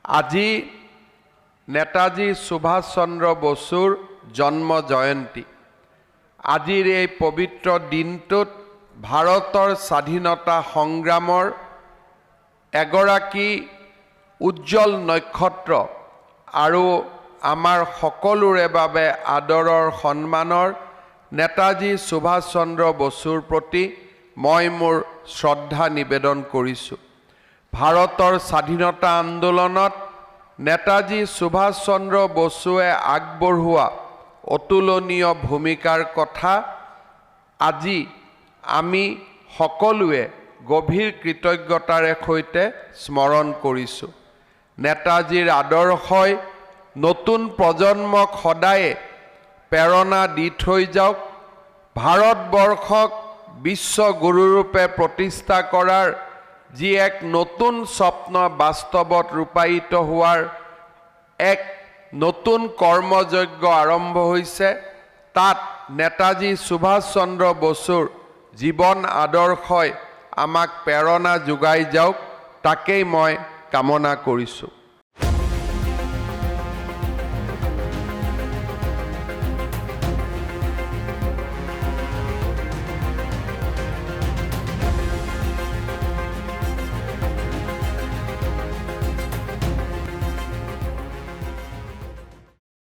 আজি নেতাজী সুভাষ চন্দ্ৰ বসুৰ জন্ম জয়ন্তী। আজিৰ এই পবিত্ৰ দিনটোত ভাৰতৰ স্বাধীনতা সংগ্ৰামৰ এগৰাকী উজ্জ্বল নক্ষত্ৰ আৰু আমাৰ সকলোৰে বাবে আদৰৰ সন্মানৰ নেতাজী সুভাষ চন্দ্ৰ বসুৰ প্ৰতি মই মোৰ শ্ৰদ্ধা নিবেদন কৰিছোঁ। ভাৰতৰ স্বাধীনতা আন্দোলনত নেতাজী সুভাষ চন্দ্ৰ বসুৱে আগবঢ়োৱা অতুলনীয় ভূমিকাৰ কথা আজি আমি সকলোৱে গভীৰ কৃতজ্ঞতাৰে সৈতে স্মৰণ কৰিছোঁ। নেতাজীৰ আদৰ্শই নতুন প্ৰজন্মক সদায়ে প্ৰেৰণা দি থৈ যাওক। ভাৰতবৰ্ষক বিশ্বগুৰুৰূপে প্ৰতিষ্ঠা কৰাৰ যি এক নতুন স্বপ্ন বাস্তৱত ৰূপায়িত হোৱাৰ এক নতুন কৰ্মযজ্ঞ আৰম্ভ হৈছে, তাত নেতাজী সুভাষ চন্দ্ৰ বসুৰ জীৱন আদৰ্শই আমাক প্ৰেৰণা যোগাই যাওক, তাকেই মই কামনা কৰিছোঁ।